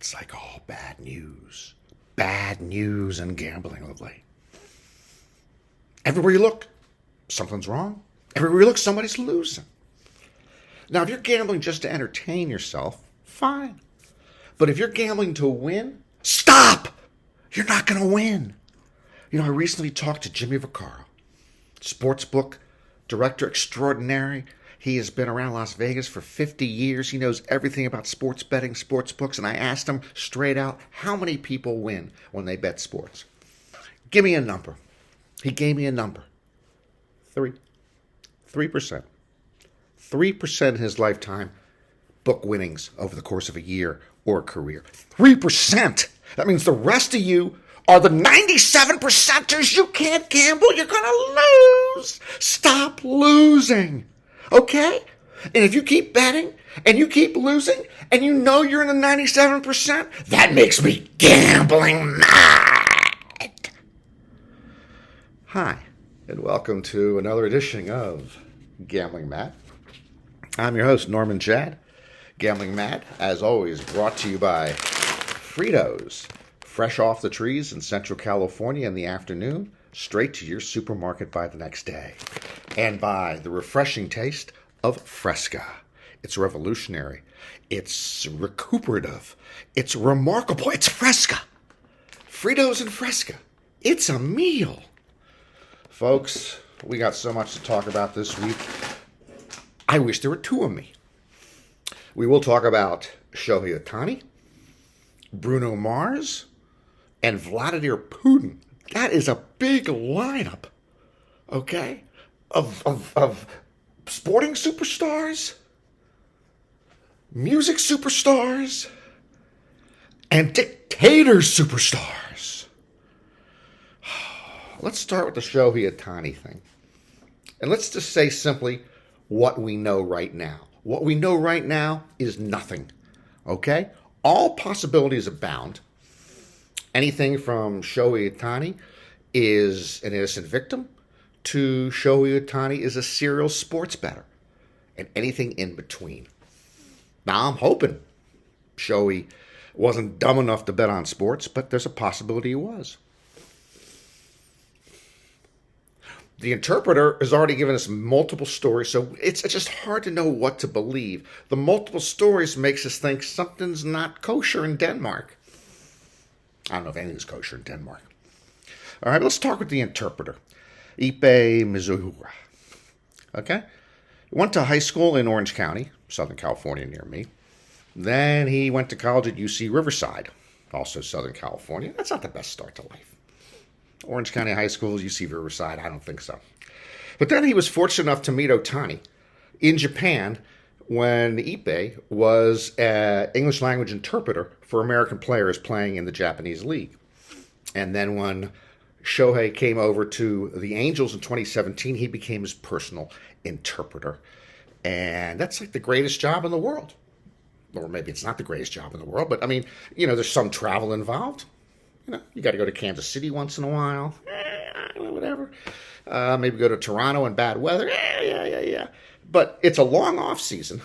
It's like all bad news. Bad news and gambling lately. Everywhere you look, something's wrong. Everywhere you look, somebody's losing. Now, if you're gambling just to entertain yourself, fine. But if you're gambling to win, stop! You're not going to win. You know, I recently talked to Jimmy Vaccaro, sportsbook director extraordinary. He has been around Las Vegas for 50 years. He knows everything about sports betting, sports books, and I asked him straight out, how many people win when they bet sports? Give me a number. He gave me a number. 3%. 3% in his lifetime book winnings over the course of a year or a career. 3%! That means the rest of you are the 97%ers. You can't gamble. You're going to lose. Stop losing. Okay? And if you keep betting and you keep losing and you know you're in the 97%, that makes me gambling mad. Hi, and welcome to another edition of Gambling Mad. I'm your host, Norman Chad. Gambling Mad, as always, brought to you by Fritos. Fresh off the trees in Central California in the afternoon, straight to your supermarket by the next day. And by the refreshing taste of Fresca. It's revolutionary. It's recuperative. It's remarkable. It's Fresca. Fritos and Fresca. It's a meal. Folks, we got so much to talk about this week. I wish there were two of me. We will talk about Shohei Ohtani, Bruno Mars, and Vladimir Putin. That is a big lineup, okay, of sporting superstars, music superstars, and dictator superstars. Let's start with the Shohei Ohtani thing. And let's just say simply what we know right now. What we know right now is nothing, okay? All possibilities abound. Anything from Shohei Ohtani is an innocent victim to Shohei Ohtani is a serial sports bettor and anything in between. Now, I'm hoping Shohei wasn't dumb enough to bet on sports, but there's a possibility he was. The interpreter has already given us multiple stories, so it's just hard to know what to believe. The multiple stories makes us think something's not kosher in Denmark. I don't know if anything's kosher in Denmark. All right, let's talk with the interpreter, Ipe Mizuhura. Okay? He went to high school in Orange County, Southern California, near me. Then he went to college at UC Riverside, also Southern California. That's not the best start to life. Orange County High School, UC Riverside, I don't think so. But then he was fortunate enough to meet Ohtani in Japan when Ipe was an English language interpreter for American players playing in the Japanese league. And then when Shohei came over to the Angels in 2017, he became his personal interpreter. And that's like the greatest job in the world. Or maybe it's not the greatest job in the world, but I mean, you know, there's some travel involved. You know, you got to go to Kansas City once in a while. Whatever. Maybe go to Toronto in bad weather. Yeah. But it's a long off season,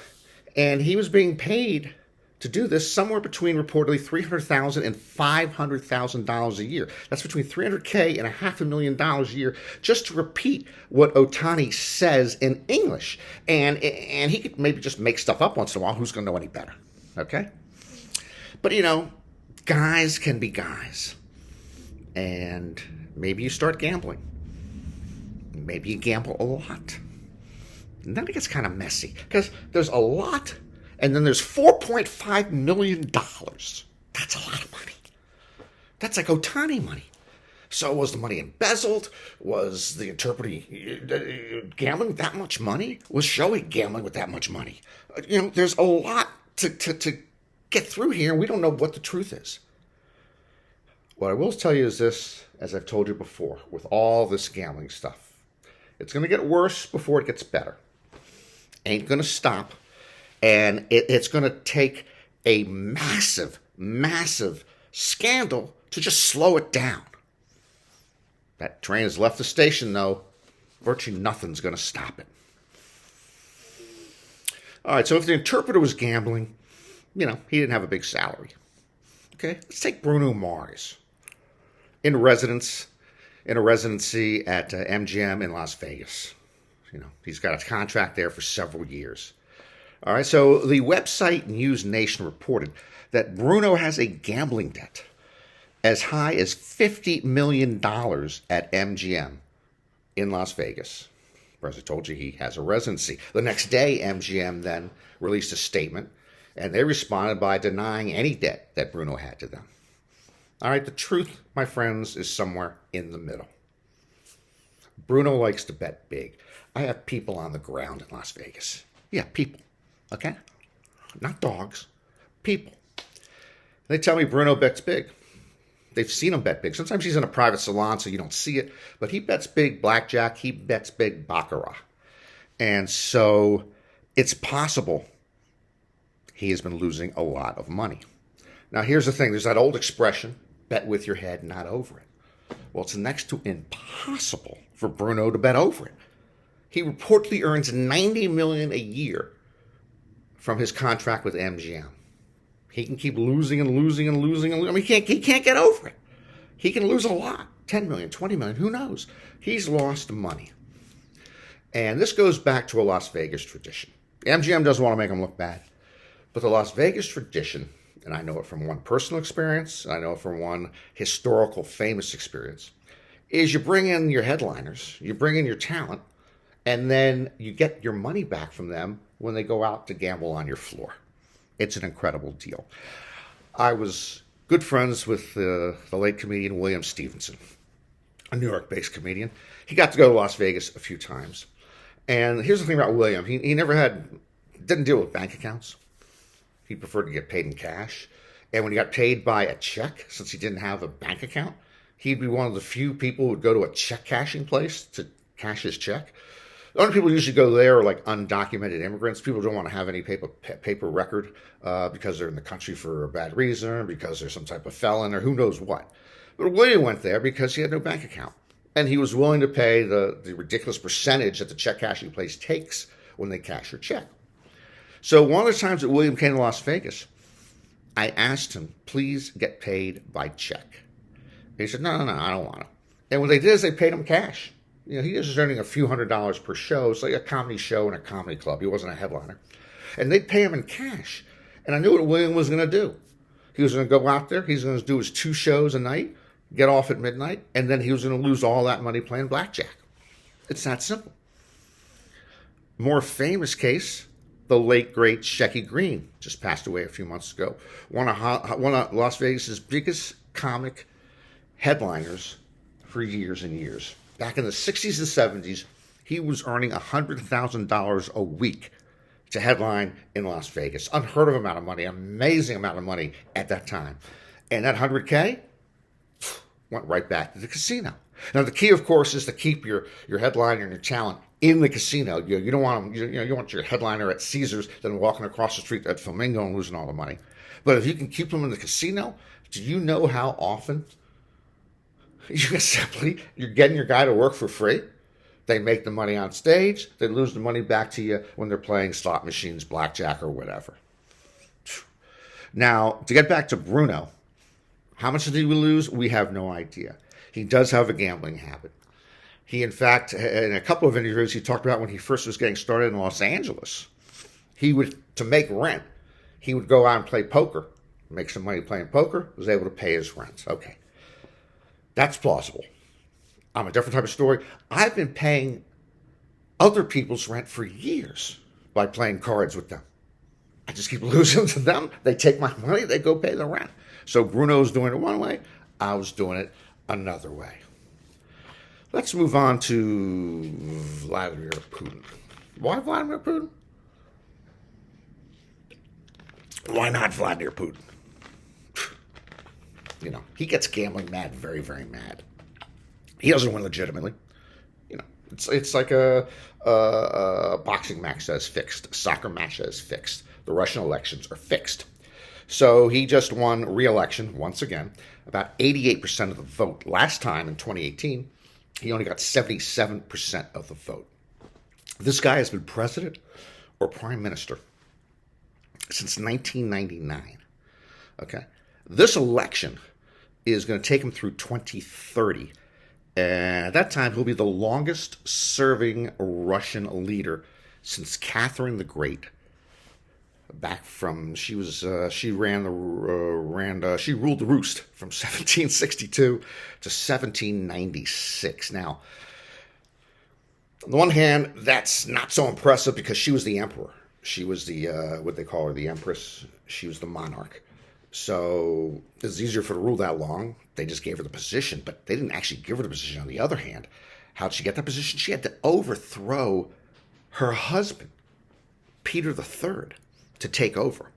and he was being paid to do this somewhere between reportedly $300,000 and $500,000 a year. That's between $300K and $500,000 a year just to repeat what Ohtani says in English. And he could maybe just make stuff up once in a while. Who's going to know any better? Okay? But, you know, guys can be guys. And maybe you start gambling. Maybe you gamble a lot. And then it gets kind of messy. Because there's a lot, and then there's $4.5 million. That's a lot of money. That's like Ohtani money. So was the money embezzled? Was the interpreter gambling with that much money? Was Shohei gambling with that much money? You know, there's a lot to get through here, and we don't know what the truth is. What I will tell you is this, as I've told you before, with all this gambling stuff, it's going to get worse before it gets better. Ain't going to stop, and it's going to take a massive, massive scandal to just slow it down. That train has left the station, though. Virtually nothing's going to stop it. All right, so if the interpreter was gambling, you know, he didn't have a big salary. Okay, let's take Bruno Mars in a residency at MGM in Las Vegas. He's got a contract there for several years. All right, so the website News Nation reported that Bruno has a gambling debt as high as $50 million at MGM in Las Vegas. As I told you, he has a residency. The next day, MGM then released a statement, and they responded by denying any debt that Bruno had to them. All right, the truth, my friends, is somewhere in the middle. Bruno likes to bet big. I have people on the ground in Las Vegas. Yeah, people, okay? Not dogs, people. They tell me Bruno bets big. They've seen him bet big. Sometimes he's in a private salon, so you don't see it. But he bets big blackjack. He bets big baccarat. And so it's possible he has been losing a lot of money. Now, here's the thing. There's that old expression, bet with your head, not over it. Well, it's next to impossible for Bruno to bet over it. He reportedly earns $90 million a year from his contract with MGM. He can keep losing and losing and losing and losing. I mean, he can't get over it. He can lose a lot, 10 million, 20 million, who knows? He's lost money. And this goes back to a Las Vegas tradition. MGM doesn't want to make him look bad. But the Las Vegas tradition, and I know it from one personal experience, and I know it from one historical famous experience, is you bring in your headliners, you bring in your talent, and then you get your money back from them when they go out to gamble on your floor. It's an incredible deal. I was good friends with the late comedian William Stevenson, a New York-based comedian. He got to go to Las Vegas a few times. And here's the thing about William. He didn't deal with bank accounts. He preferred to get paid in cash. And when he got paid by a check, since he didn't have a bank account, he'd be one of the few people who would go to a check cashing place to cash his check. The only people who usually go there are like undocumented immigrants. People don't want to have any paper record because they're in the country for a bad reason, because they're some type of felon, or who knows what. But William went there because he had no bank account. And he was willing to pay the ridiculous percentage that the check cashing place takes when they cash your check. So one of the times that William came to Las Vegas, I asked him, please get paid by check. And he said, no, I don't want to. And what they did is they paid him cash. He was earning a few $100s per show. It's like a comedy show in a comedy club. He wasn't a headliner. And they'd pay him in cash. And I knew what William was going to do. He was going to go out there. He's going to do his 2 shows a night, get off at midnight, and then he was going to lose all that money playing blackjack. It's that simple. More famous case, the late, great Shecky Greene just passed away a few months ago. One of Las Vegas's biggest comic headliners for years and years. Back in the 60s and 70s, he was earning $100,000 a week to headline in Las Vegas. Unheard of amount of money, amazing amount of money at that time. And that $100K went right back to the casino. Now, the key, of course, is to keep your headliner and your talent in the casino. You don't want them, you want your headliner at Caesars then walking across the street at Flamingo and losing all the money. But if you can keep them in the casino, do you know how often you're getting your guy to work for free? They make the money on stage. They lose the money back to you when they're playing slot machines, blackjack, or whatever. Now, to get back to Bruno, how much did he lose? We have no idea. He does have a gambling habit. He, in fact, in a couple of interviews, he talked about when he first was getting started in Los Angeles. He would, to make rent, he would go out and play poker, make some money playing poker, was able to pay his rent. Okay. That's plausible. I'm a different type of story. I've been paying other people's rent for years by playing cards with them. I just keep losing to them. They take my money. They go pay the rent. So Bruno's doing it one way. I was doing it another way. Let's move on to Vladimir Putin. Why Vladimir Putin? Why not Vladimir Putin? He gets gambling mad, very, very mad. He doesn't win legitimately. It's like a boxing match that is fixed, a soccer match that is fixed. The Russian elections are fixed. So he just won re-election once again, about 88% of the vote. Last time in 2018, he only got 77% of the vote. This guy has been president or prime minister since 1999. Okay. This election is going to take him through 2030. And at that time, he'll be the longest serving Russian leader since Catherine the Great. Back from she ruled the roost from 1762 to 1796. Now, on the one hand, that's not so impressive because she was the emperor. She was the what they call her, the empress. She was the monarch. So it's easier for her to rule that long. They just gave her the position, but they didn't actually give her the position. On the other hand, how'd she get that position? She had to overthrow her husband, Peter III, to take over.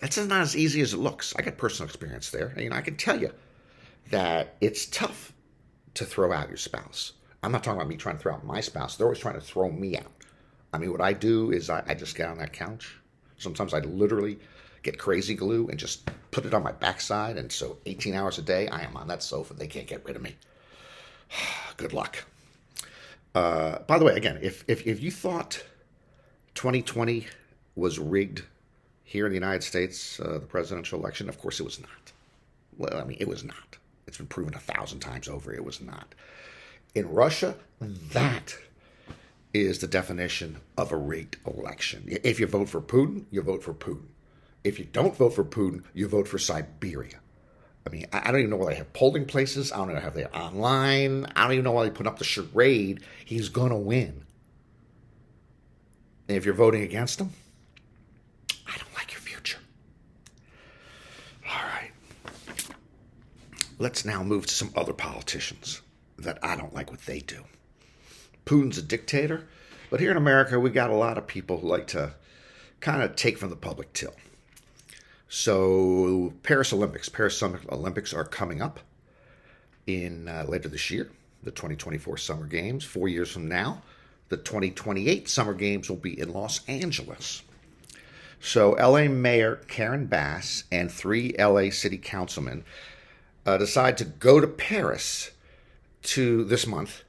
That's not as easy as it looks. I got personal experience there. I can tell you that it's tough to throw out your spouse. I'm not talking about me trying to throw out my spouse. They're always trying to throw me out. What I do is I just get on that couch. Sometimes I literally get crazy glue and just put it on my backside. And so 18 hours a day, I am on that sofa. They can't get rid of me. Good luck. By the way, again, if you thought 2020 was rigged here in the United States, the presidential election, of course it was not. Well, it was not. It's been proven 1,000 times over. It was not. In Russia, that is the definition of a rigged election. If you vote for Putin, you vote for Putin. If you don't vote for Putin, you vote for Siberia. I don't even know why they have polling places. I don't know how they're online. I don't even know why they put up the charade. He's going to win. And if you're voting against him, I don't like your future. All right. Let's now move to some other politicians that I don't like what they do. Putin's a dictator, but here in America, we got a lot of people who like to kind of take from the public till. So Paris Summer Olympics are coming up in later this year, the 2024 Summer Games. 4 years from now, the 2028 Summer Games will be in Los Angeles. So LA Mayor Karen Bass and 3 LA City Councilmen decide to go to Paris this month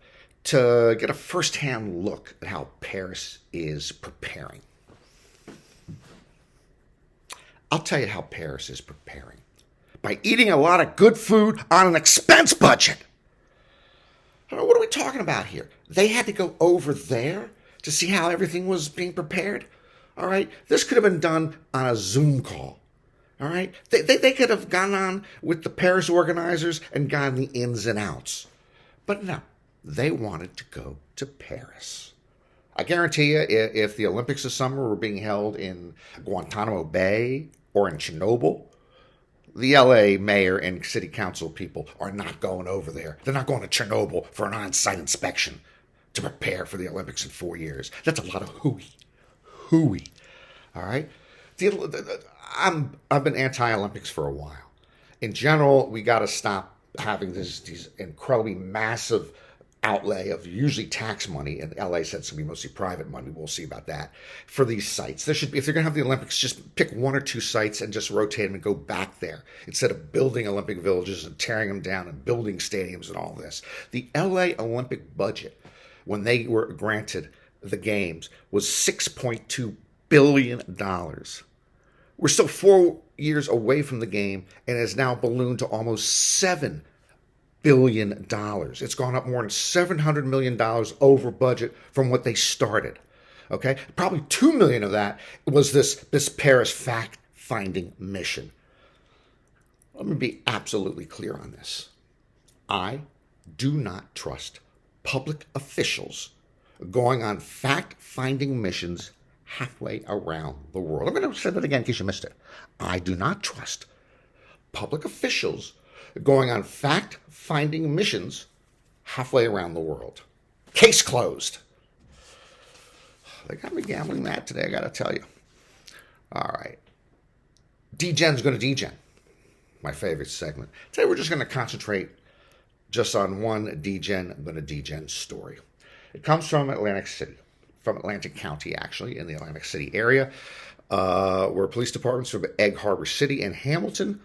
to get a first-hand look at how Paris is preparing. I'll tell you how Paris is preparing. By eating a lot of good food on an expense budget. What are we talking about here? They had to go over there to see how everything was being prepared? All right? This could have been done on a Zoom call. All right? They could have gone on with the Paris organizers and gotten the ins and outs. But no, they wanted to go to Paris. I guarantee you, if the Olympics this summer were being held in Guantanamo Bay or in Chernobyl, the LA mayor and city council people are not going over there. They're not going to Chernobyl for an on-site inspection to prepare for the Olympics in 4 years. That's a lot of hooey. All right? I've been anti-Olympics for a while. In general, we got to stop having these incredibly massive outlay of usually tax money, and LA said it's going to be mostly private money. We'll see about that for these sites. There should be, if they're going to have the Olympics, just pick 1 or 2 sites and just rotate them and go back there instead of building Olympic villages and tearing them down and building stadiums and all this. The LA Olympic budget, when they were granted the games, was $6.2 billion. We're still 4 years away from the game and has now ballooned to almost $7 billion. It's gone up more than $700 million over budget from what they started. Okay? Probably $2 million of that was this Paris fact-finding mission. Let me be absolutely clear on this. I do not trust public officials going on fact-finding missions halfway around the world. I'm going to say that again in case you missed it. I do not trust public officials going on fact-finding missions halfway around the world. Case closed. They got me gambling that today, I got to tell you. All right. DGen's going to DGen, my favorite segment. Today we're just going to concentrate just on one DGen, but a DGen story. It comes from Atlantic City, from Atlantic County, actually, in the Atlantic City area, where police departments from Egg Harbor City and Hamilton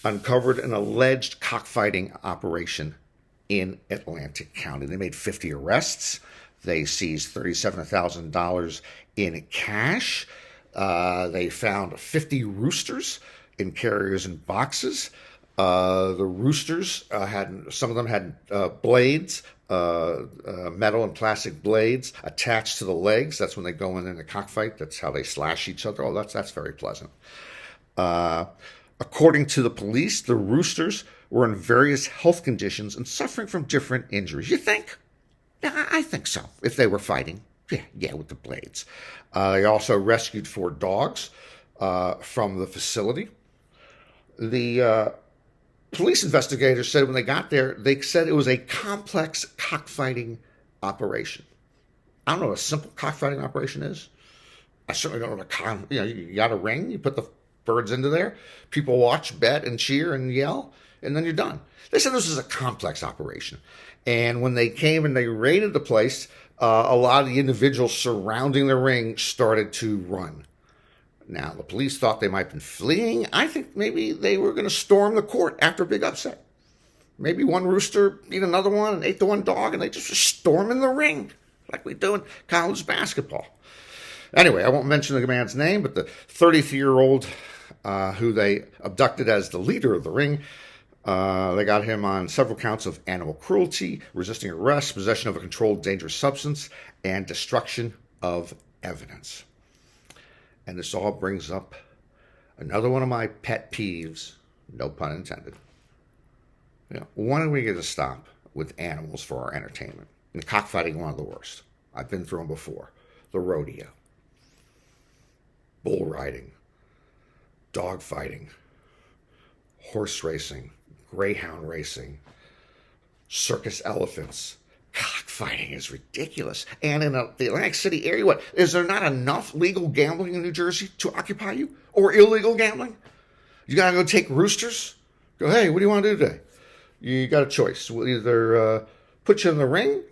uncovered an alleged cockfighting operation in Atlantic County. They made 50 arrests. They seized $37,000 in cash. They found 50 roosters in carriers and boxes. The roosters some of them had blades, metal and plastic blades attached to the legs. That's when they go in a cockfight. That's how they slash each other. Oh, that's very pleasant. According to the police, the roosters were in various health conditions and suffering from different injuries. You think? Yeah, I think so. If they were fighting, yeah, with the blades. They also rescued 4 dogs from the facility. The police investigators said when they got there, they said it was a complex cockfighting operation. I don't know what a simple cockfighting operation is. I certainly don't know what you got a ring, you put the birds into there, people watch, bet, and cheer and yell, and then you're done. They said this was a complex operation. And when they came and they raided the place, a lot of the individuals surrounding the ring started to run. Now, the police thought they might have been fleeing. I think maybe they were going to storm the court after a big upset. Maybe one rooster beat another one and ate the one dog, and they just were storming the ring like we do in college basketball. Anyway, I won't mention the man's name, but the 33-year-old who they abducted as the leader of the ring, they got him on several counts of animal cruelty, resisting arrest, possession of a controlled dangerous substance, and destruction of evidence. And this all brings up another one of my pet peeves, no pun intended. When do we get to stop with animals for our entertainment? And cockfighting, one of the worst. I've been through them before. The rodeo, bull riding, dog fighting, horse racing, greyhound racing, circus elephants. Cockfighting is ridiculous. And in the Atlantic City area, what? Is there not enough legal gambling in New Jersey to occupy you? Or illegal gambling? You got to go take roosters? Go, hey, what do you want to do today? You got a choice. We'll either put you in the ring,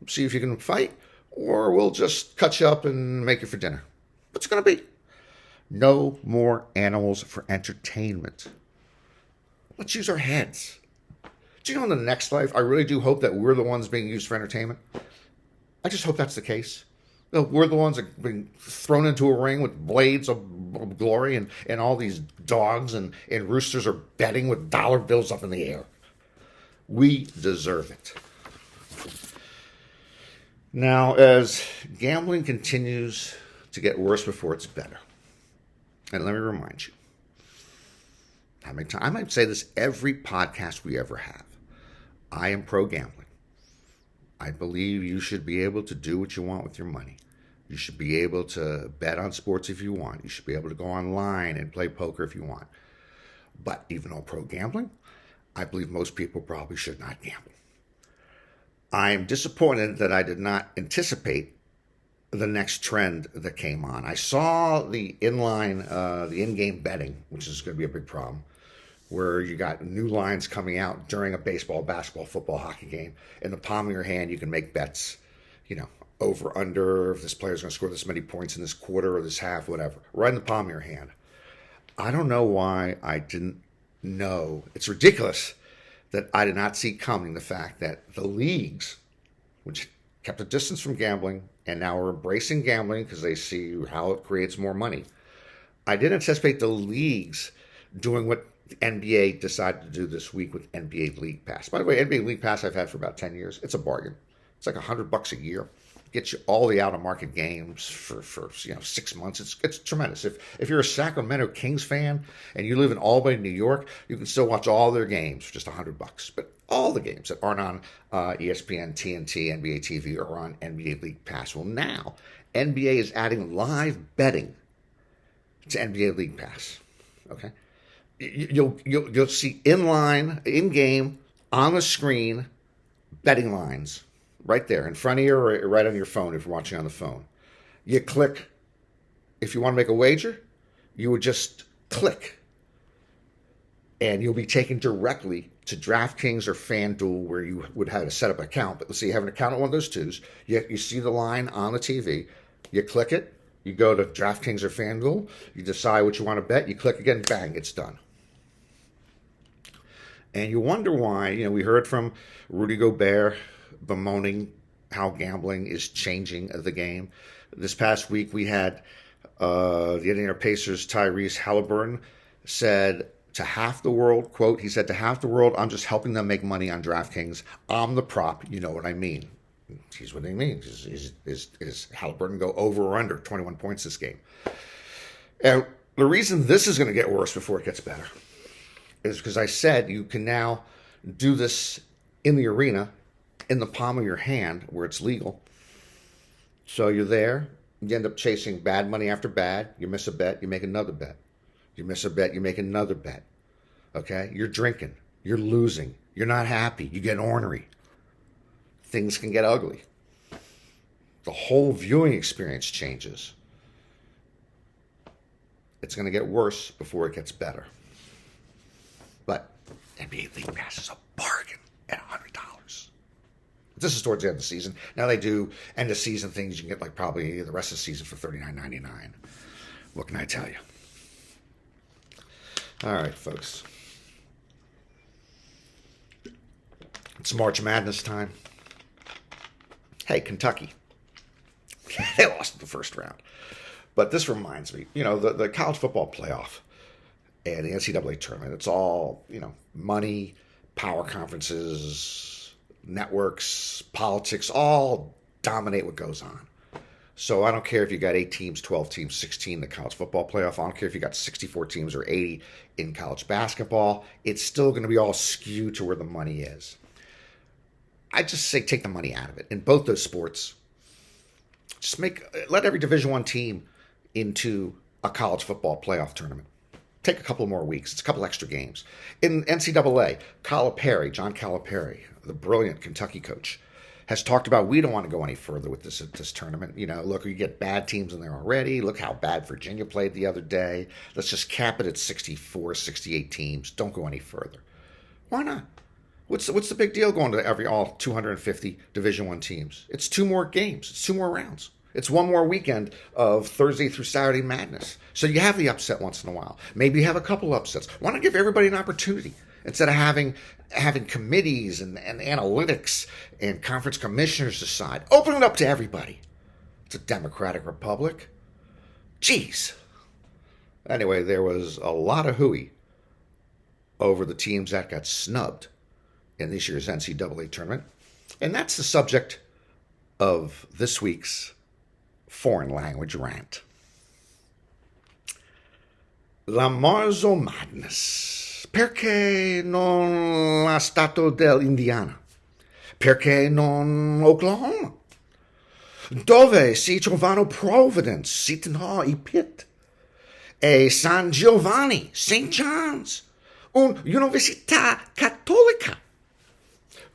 see if you can fight, or we'll just cut you up and make you for dinner. What's it going to be? No more animals for entertainment. Let's use our heads. Do you know in the next life, I really do hope that we're the ones being used for entertainment? I just hope that's the case. We're the ones that are being thrown into a ring with blades of glory, and all these dogs and roosters are betting with dollar bills up in the air. We deserve it. Now, as gambling continues to get worse before it's better, and let me remind you, I might say this every podcast we ever have. I am pro-gambling. I believe you should be able to do what you want with your money. You should be able to bet on sports if you want. You should be able to go online and play poker if you want. But even though pro-gambling, I believe most people probably should not gamble. I am disappointed that I did not anticipate the next trend that came on. I saw the in-game betting, which is going to be a big problem, where you got new lines coming out during a baseball, basketball, football, hockey game. In the palm of your hand, you can make bets, over, under, if this player's going to score this many points in this quarter or this half, whatever. Right in the palm of your hand. I don't know why I didn't know. It's ridiculous that I did not see coming the fact that the leagues, which kept a distance from gambling and now are embracing gambling because they see how it creates more money. I didn't anticipate the leagues doing what the NBA decided to do this week with NBA League Pass. By the way, NBA League Pass I've had for about 10 years. It's a bargain. It's like $100 a year. Gets you all the out-of-market games for 6 months. It's tremendous. If you're a Sacramento Kings fan and you live in Albany, New York, you can still watch all their games for just $100. But all the games that aren't on ESPN, TNT, NBA TV are on NBA League Pass. Well, now NBA is adding live betting to NBA League Pass. Okay, you'll see in-game, on the screen, betting lines. Right there in front of you or right on your phone if you're watching on the phone. You click. If you want to make a wager, you would just click. And you'll be taken directly to DraftKings or FanDuel where you would have to set up an account. But let's say you have an account at one of those twos. You see the line on the TV. You click it. You go to DraftKings or FanDuel. You decide what you want to bet. You click again. Bang. It's done. And you wonder why. We heard from Rudy Gobert bemoaning how gambling is changing the game. This past week, we had the Indiana Pacers' Tyrese Halliburton said to half the world, quote, he said, to half the world, I'm just helping them make money on DraftKings. I'm the prop. You know what I mean. He's what he means. Is Halliburton go over or under 21 points this game? And the reason this is going to get worse before it gets better is because I said you can now do this in the arena, in the palm of your hand, where it's legal. So you're there. You end up chasing bad money after bad. You miss a bet, you make another bet. You miss a bet, you make another bet. Okay? You're drinking. You're losing. You're not happy. You get ornery. Things can get ugly. The whole viewing experience changes. It's going to get worse before it gets better. But NBA League Pass is a bargain at $100. This is towards the end of the season. Now they do end of season things. You can get like probably the rest of the season for $39.99. What can I tell you? All right, folks. It's March Madness time. Hey, Kentucky. They lost in the first round. But this reminds me, the college football playoff and the NCAA tournament, it's all, money, power conferences, networks, politics, all dominate what goes on. So I don't care if you got 8 teams, 12 teams, 16 in the college football playoff. I don't care if you got 64 teams or 80 in college basketball. It's still going to be all skewed to where the money is. I just say take the money out of it. In both those sports, just let every Division I team into a college football playoff tournament. Take a couple more weeks. It's a couple extra games. In NCAA, John Calipari, the brilliant Kentucky coach, has talked about we don't want to go any further with this tournament. Look, you get bad teams in there already. Look how bad Virginia played the other day. Let's just cap it at 64, 68 teams. Don't go any further. Why not? What's the big deal going to all 250 Division I teams? It's 2 more games. It's 2 more rounds. It's 1 more weekend of Thursday through Saturday madness. So you have the upset once in a while. Maybe you have a couple upsets. Why not give everybody an opportunity instead of having committees and analytics and conference commissioners decide? Open it up to everybody. It's a democratic republic. Jeez. Anyway, there was a lot of hooey over the teams that got snubbed in this year's NCAA tournament. And that's the subject of this week's foreign language rant. La Marzo Madness. Perché non la Stato dell'Indiana? Perché non Oklahoma? Dove si trovano Providence, Seton Hall e Pitt? E San Giovanni, St. John's? Un'università cattolica?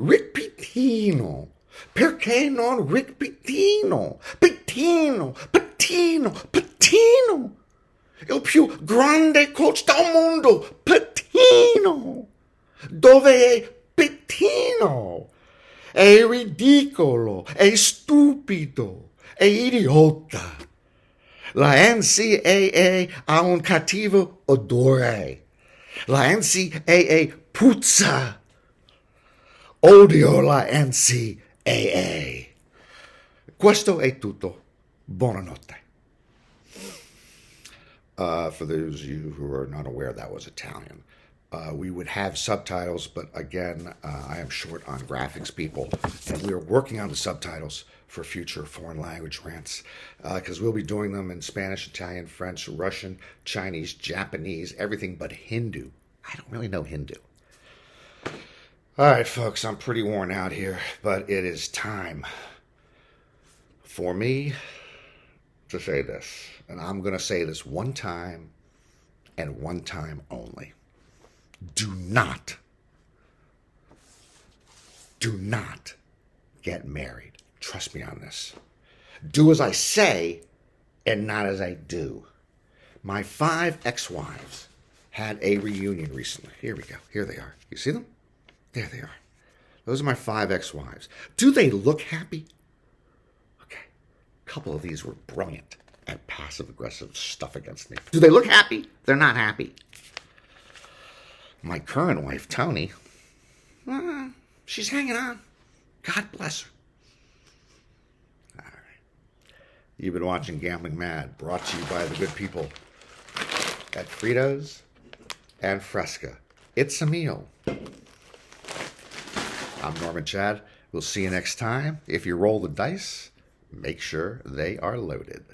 Rick Pitino. Perché non Rick Pitino? Pitino. Il più grande coach del mondo. Pitino. Dove è Pitino? È ridicolo. È stupido. È idiota. La NCAA ha un cattivo odore. La NCAA puzza. Odio la NCAA. Questo è tutto. Buonanotte. For those of you who are not aware, that was Italian. We would have subtitles, but again, I am short on graphics people, and we are working on the subtitles for future foreign language rants, because we'll be doing them in Spanish, Italian, French, Russian, Chinese, Japanese, everything but Hindu. I don't really know Hindu. All right, folks, I'm pretty worn out here, but it is time for me to say this. And I'm going to say this one time and one time only. Do not get married. Trust me on this. Do as I say and not as I do. My 5 ex-wives had a reunion recently. Here we go. Here they are. You see them? There they are. Those are my 5 ex-wives. Do they look happy? Okay. A couple of these were brilliant at passive-aggressive stuff against me. Do they look happy? They're not happy. My current wife, Tony, she's hanging on. God bless her. All right. You've been watching Gambling Mad, brought to you by the good people at Fritos and Fresca. It's a meal. I'm Norman Chad. We'll see you next time. If you roll the dice, make sure they are loaded.